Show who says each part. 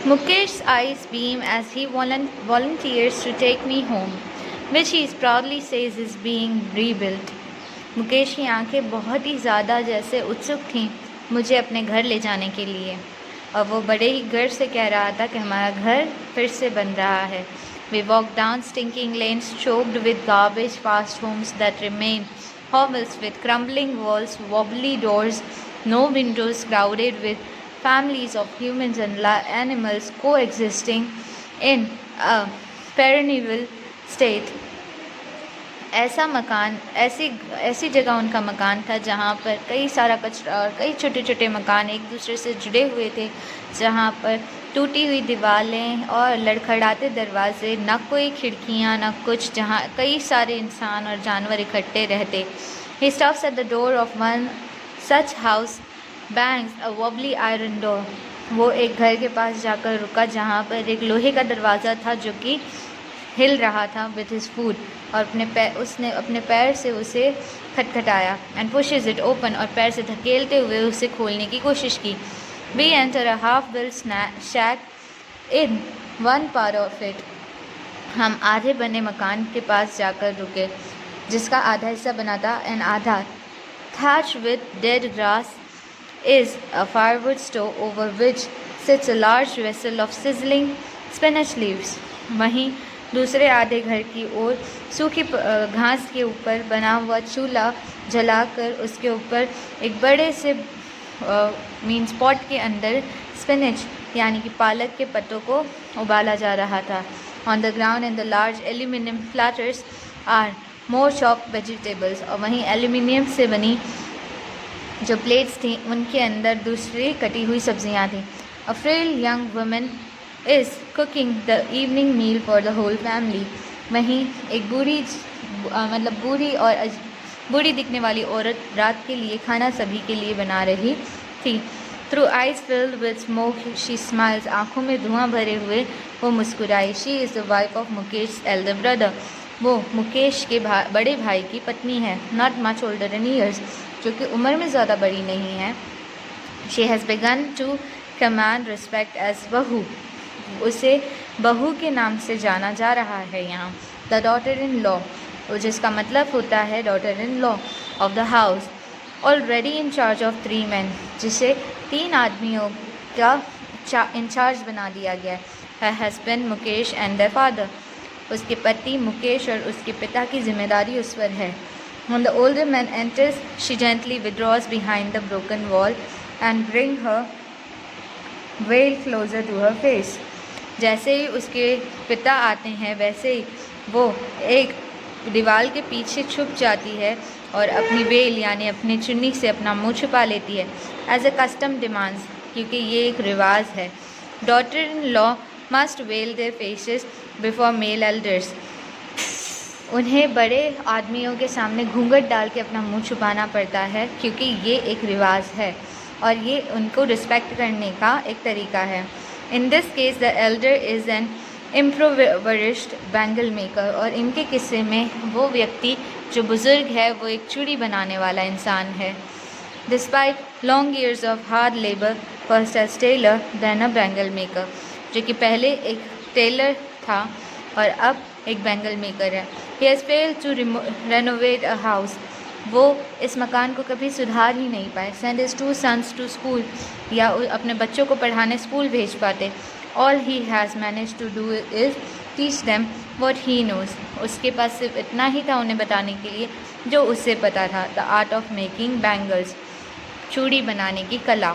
Speaker 1: Mukesh's eyes beam as he volunteers to take me home, which he proudly says is being rebuilt. Mukesh की आंखें बहुत ही ज़्यादा जैसे उत्सुक थीं मुझे अपने घर ले जाने के लिए, और वो बड़े ही गर्व से कह रहा था कि हमारा घर फिर से बन रहा है. We walked down stinking lanes choked with garbage past homes that remain, hovels with crumbling walls, wobbly doors, no windows, crowded with families of humans and animals coexisting in a perennial state. ऐसा मकान, ऐसी जगह उनका मकान था जहाँ पर कई सारा कचरा और कई छोटे छोटे मकान एक दूसरे से जुड़े हुए थे, जहाँ पर टूटी हुई दीवारें और लड़खड़ाते दरवाजे, न कोई खिड़कियाँ न कुछ, जहाँ कई सारे इंसान और जानवर इकट्ठे रहते. He stops at the door of one such house, bangs a wobbly iron door. वो एक घर के पास जाकर रुका जहाँ पर एक लोहे का दरवाज़ा था जो कि हिल रहा था with his foot, और उसने अपने पैर से उसे खटखटाया. And pushes it open, और पैर से धकेलते हुए उसे खोलने की कोशिश की. We enter a half-built shack in one part of it. हम आधे बने मकान के पास जाकर रुके जिसका आधा हिस्सा बना था and आधा thatched with dead grass is a firewood stove over which sits a large vessel of sizzling spinach leaves. वहीं दूसरे आधे घर की ओर सूखी घास के ऊपर बना हुआ चूल्हा जलाकर उसके ऊपर एक बड़े से मीन्स पॉट के अंदर स्पिनच यानी कि पालक के पत्तों को उबाला जा रहा था. On the ground in the large aluminium platters are more chopped vegetables. और वहीं एल्यूमिनियम से बनी जो प्लेट्स थी उनके अंदर दूसरी कटी हुई सब्जियां थीं. A frail young woman is cooking the evening meal for the whole family. वहीं एक बूढ़ी दिखने वाली औरत रात के लिए खाना सभी के लिए बना रही थी. Through eyes filled with smoke she smiles. आँखों में धुआं भरे हुए वो मुस्कुराई. She is the wife of Mukesh elder brother. वो मुकेश के बड़े भाई की पत्नी है. Not much older in years, जो कि उम्र में ज़्यादा बड़ी नहीं है. She has begun to command respect as bahu. उसे बहू के नाम से जाना जा रहा है यहाँ. द डॉटर इन लॉ, जिसका मतलब होता है daughter in law of the house. Already in charge of 3 men, जिसे 3 आदमियों का इंचार्ज बना दिया गया. Her husband Mukesh and the father. उसके पति मुकेश और उसके पिता की जिम्मेदारी उस पर है. When the older man enters, she gently withdraws behind the broken wall and bring her veil closer to her face. जैसे ही उसके पिता आते हैं वैसे ही वो एक दीवार के पीछे छुप जाती है और अपनी वेल यानी अपनी चुन्नी से अपना मुंह छुपा लेती है. एज ए कस्टम डिमांड्स, क्योंकि ये एक रिवाज है. Daughter in law must veil their faces before male elders. उन्हें बड़े आदमियों के सामने घूंघट डाल के अपना मुंह छुपाना पड़ता है क्योंकि ये एक रिवाज है और ये उनको रिस्पेक्ट करने का एक तरीका है. In this case the elder is an impoverished bangle maker. और इनके किस्से में वो व्यक्ति जो बुज़ुर्ग है वो एक चूड़ी बनाने वाला इंसान है. Despite long years of hard labour, first as tailor then a bangle maker. जो कि पहले एक टेलर था और अब एक बैंगल मेकर है. He has failed to renovate a house. वो इस मकान को कभी सुधार ही नहीं पाए. Send his 2 sons to school, या अपने बच्चों को पढ़ाने स्कूल भेज पाते. All he has manage to do is teach them what he knows. उसके पास सिर्फ इतना ही था उन्हें बताने के लिए जो उससे पता था. The art of making bangles, चूड़ी बनाने की कला.